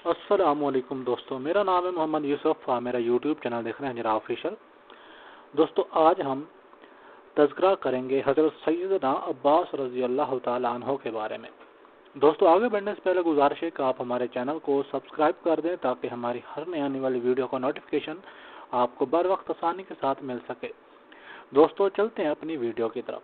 السلام علیکم دوستو، میرا نام ہے محمد یوسف۔ میرا یوٹیوب چینل دیکھ رہے ہیں جناب آفیشل۔ دوستو آج ہم تذکرہ کریں گے حضرت سیدنا عباس رضی اللہ تعالیٰ عنہ کے بارے میں۔ دوستو آگے بڑھنے سے پہلے گزارش ہے کہ آپ ہمارے چینل کو سبسکرائب کر دیں تاکہ ہماری ہر نئی آنے والی ویڈیو کا نوٹیفیکیشن آپ کو بر وقت آسانی کے ساتھ مل سکے۔ دوستو چلتے ہیں اپنی ویڈیو کی طرف۔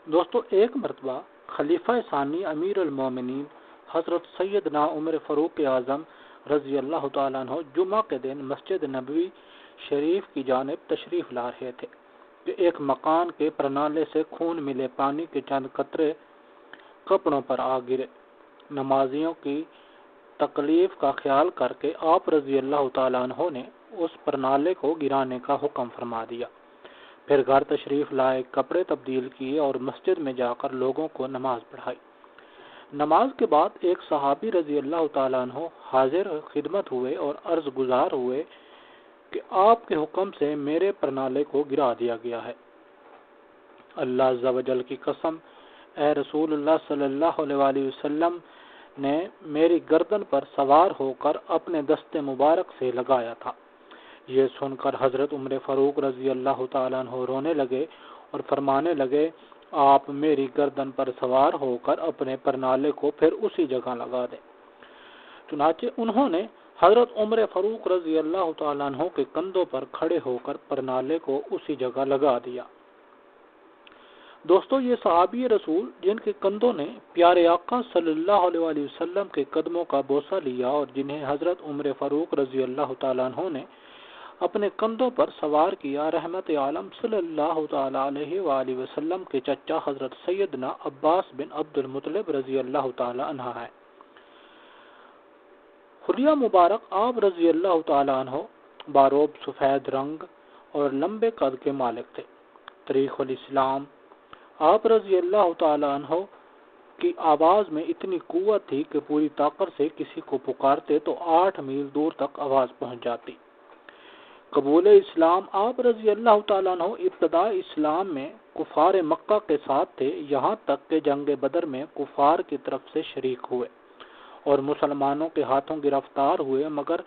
دوستو ایک مرتبہ خلیفہ ثانی امیر المومنین حضرت سیدنا عمر فاروق اعظم رضی اللہ تعالیٰ عنہ جمعہ کے دن مسجد نبوی شریف کی جانب تشریف لا رہے تھے کہ ایک مکان کے پرنالے سے خون ملے پانی کے چند قطرے کپڑوں پر آ گرے۔ نمازیوں کی تکلیف کا خیال کر کے آپ رضی اللہ تعالیٰ عنہ نے اس پرنالے کو گرانے کا حکم فرما دیا۔ پھر گھر تشریف لائے، کپڑے تبدیل کیے اور مسجد میں جا کر لوگوں کو نماز پڑھائی۔ نماز کے بعد ایک صحابی رضی اللہ تعالیٰ عنہ حاضر خدمت ہوئے اور عرض گزار ہوئے کہ آپ کے حکم سے میرے پرنالے کو گرا دیا گیا ہے۔ اللہ عز و جل کی قسم، اے رسول اللہ صلی اللہ علیہ وسلم نے میری گردن پر سوار ہو کر اپنے دست مبارک سے لگایا تھا۔ یہ سن کر حضرت عمر فاروق رضی اللہ تعالیٰ عنہ رونے لگے اور فرمانے لگے، آپ میری گردن پر سوار ہو کر اپنے پرنالے کو پھر اسی جگہ لگا دیں۔ چنانچہ انہوں نے حضرت عمر فاروق رضی اللہ تعالیٰ عنہ کے کندھوں پر کھڑے ہو کر پرنالے کو اسی جگہ لگا دیا۔ دوستو یہ صحابی رسول جن کے کندھوں نے پیارے آقا صلی اللہ علیہ وسلم کے قدموں کا بوسہ لیا اور جنہیں حضرت عمر فاروق رضی اللہ تعالیٰ عنہ نے اپنے کندھوں پر سوار کیا، رحمت عالم صلی اللہ تعالیٰ علیہ وآلہ وسلم کے چچا حضرت سیدنا عباس بن عبد المطلب رضی اللہ تعالیٰ عنہ ہے۔ حلیہ مبارک آپ رضی اللہ تعالیٰ عنہ باروب سفید رنگ اور لمبے قد کے مالک تھے۔ تاریخ الاسلام، آپ رضی اللہ تعالیٰ عنہ کی آواز میں اتنی قوت تھی کہ پوری طاقت سے کسی کو پکارتے تو 8 میل دور تک آواز پہنچ جاتی۔ قبول اسلام، آپ رضی اللہ تعالیٰ عنہ ابتدا اسلام میں کفار مکہ کے ساتھ تھے، یہاں تک کہ جنگ بدر میں کفار کی طرف سے شریک ہوئے اور مسلمانوں کے ہاتھوں گرفتار ہوئے، مگر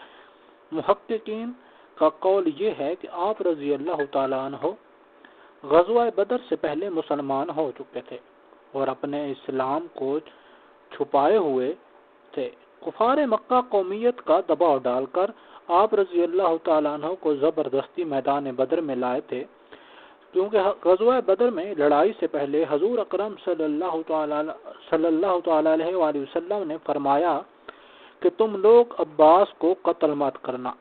محققین کا قول یہ ہے کہ آپ رضی اللہ تعالیٰ عنہ غزوہ بدر سے پہلے مسلمان ہو چکے تھے اور اپنے اسلام کو چھپائے ہوئے تھے۔ کفار مکہ قومیت کا دباؤ ڈال کر آپ رضی اللہ تعالیٰ عنہ کو زبردستی میدان بدر میں لائے تھے، کیونکہ غزوہ بدر میں لڑائی سے پہلے حضور اکرم صلی اللہ تعالیٰ علیہ وآلہ وسلم نے فرمایا کہ تم لوگ عباس کو قتل مت کرنا،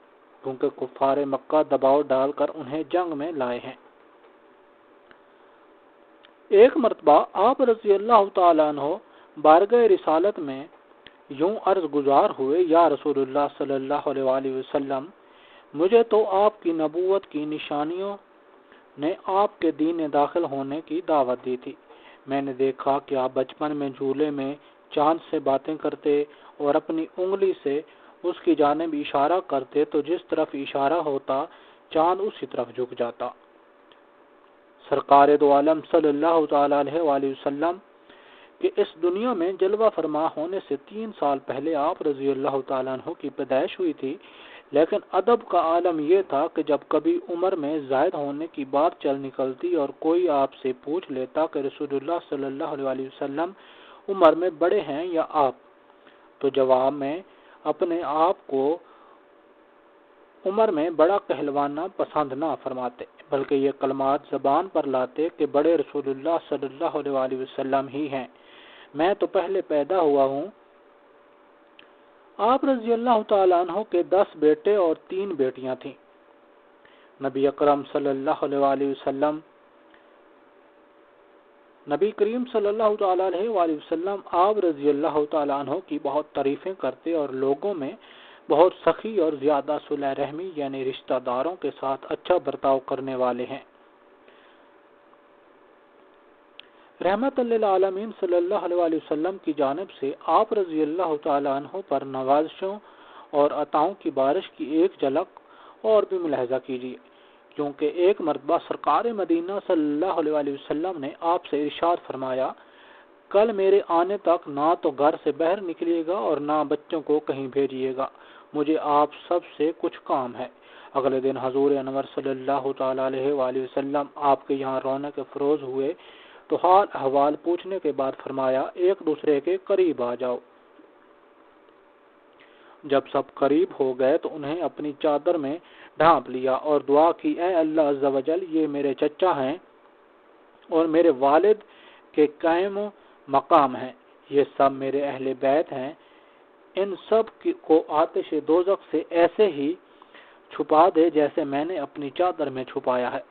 کیونکہ کفار مکہ دباؤ ڈال کر انہیں جنگ میں لائے ہیں۔ ایک مرتبہ آپ رضی اللہ تعالیٰ عنہ بارگاہ رسالت میں یوں عرض گزار ہوئے، یا رسول اللہ صلی اللہ علیہ وآلہ وسلم، مجھے تو آپ کی نبوت کی نشانیوں نے آپ کے دین داخل ہونے کی دعوت دی تھی۔ میں نے دیکھا کہ آپ بچپن میں جھولے میں چاند سے باتیں کرتے اور اپنی انگلی سے اس کی جانب اشارہ کرتے تو جس طرف اشارہ ہوتا چاند اسی طرف جھک جاتا۔ سرکار دو عالم صلی اللہ تعالیٰ علیہ وآلہ وسلم کہ اس دنیا میں جلوہ فرما ہونے سے 3 سال پہلے آپ رضی اللہ تعالیٰ عنہ کی پیدائش ہوئی تھی، لیکن ادب کا عالم یہ تھا کہ جب کبھی عمر میں زائد ہونے کی بات چل نکلتی اور کوئی آپ سے پوچھ لیتا کہ رسول اللہ صلی اللہ علیہ وسلم عمر میں بڑے ہیں یا آپ، تو جواب میں اپنے آپ کو عمر میں بڑا کہلوانا پسند نہ فرماتے، بلکہ یہ کلمات زبان پر لاتے کہ بڑے رسول اللہ صلی اللہ علیہ وسلم ہی ہیں، میں تو پہلے پیدا ہوا ہوں۔ آپ رضی اللہ تعالیٰ عنہ کے 10 بیٹے اور 3 بیٹیاں تھیں۔ نبی اکرم صلی اللہ علیہ وسلم نبی کریم صلی اللہ تعالیٰ علیہ وآلہ وسلم آپ رضی اللہ تعالیٰ عنہ کی بہت تعریفیں کرتے اور لوگوں میں بہت سخی اور زیادہ صلح رحمی یعنی رشتہ داروں کے ساتھ اچھا برتاؤ کرنے والے ہیں۔ رحمت للعالمین صلی اللہ علیہ وسلم کی جانب سے آپ رضی اللہ تعالیٰ عنہ پر نوازشوں اور عطاؤں کی بارش کی ایک جھلک اور بھی ملاحظہ کیجیے، کیونکہ ایک مرتبہ سرکار مدینہ صلی اللہ علیہ وسلم نے آپ سے ارشاد فرمایا کل میرے آنے تک نہ تو گھر سے باہر نکلیے گا اور نہ بچوں کو کہیں بھیجیے گا، مجھے آپ سب سے کچھ کام ہے۔ اگلے دن حضور انور صلی اللہ تعالی علیہ وآلہ وسلم آپ کے یہاں رونق افروز ہوئے تو حال احوال پوچھنے کے بعد فرمایا، ایک دوسرے کے قریب آ جاؤ۔ جب سب قریب ہو گئے تو انہیں اپنی چادر میں ڈھانپ لیا اور دعا کی، اے اللہ عز و جل، یہ میرے چچا ہیں اور میرے والد کے قائم مقام ہیں، یہ سب میرے اہل بیت ہیں، ان سب کو آتش دوزخ سے ایسے ہی چھپا دے جیسے میں نے اپنی چادر میں چھپایا ہے۔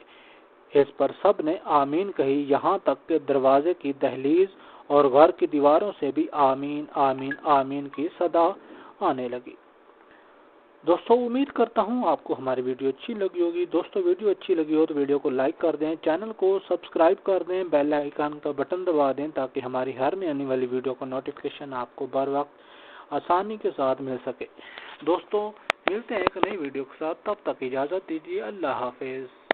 اس پر سب نے آمین کہی، یہاں تک کہ دروازے کی دہلیز اور گھر کی دیواروں سے بھی آمین آمین آمین کی صدا آنے لگی۔ دوستو امید کرتا ہوں آپ کو ہماری ویڈیو اچھی لگی ہوگی۔ دوستو ویڈیو اچھی لگی ہو تو ویڈیو کو لائک کر دیں، چینل کو سبسکرائب کر دیں، بیل آئیکن کا بٹن دبا دیں تاکہ ہماری ہر نئی آنے والی ویڈیو کا نوٹیفیکیشن آپ کو بر وقت آسانی کے ساتھ مل سکے۔ دوستو ملتے ہیں ایک نئی ویڈیو کے ساتھ، تب تک اجازت دیجیے، اللہ حافظ۔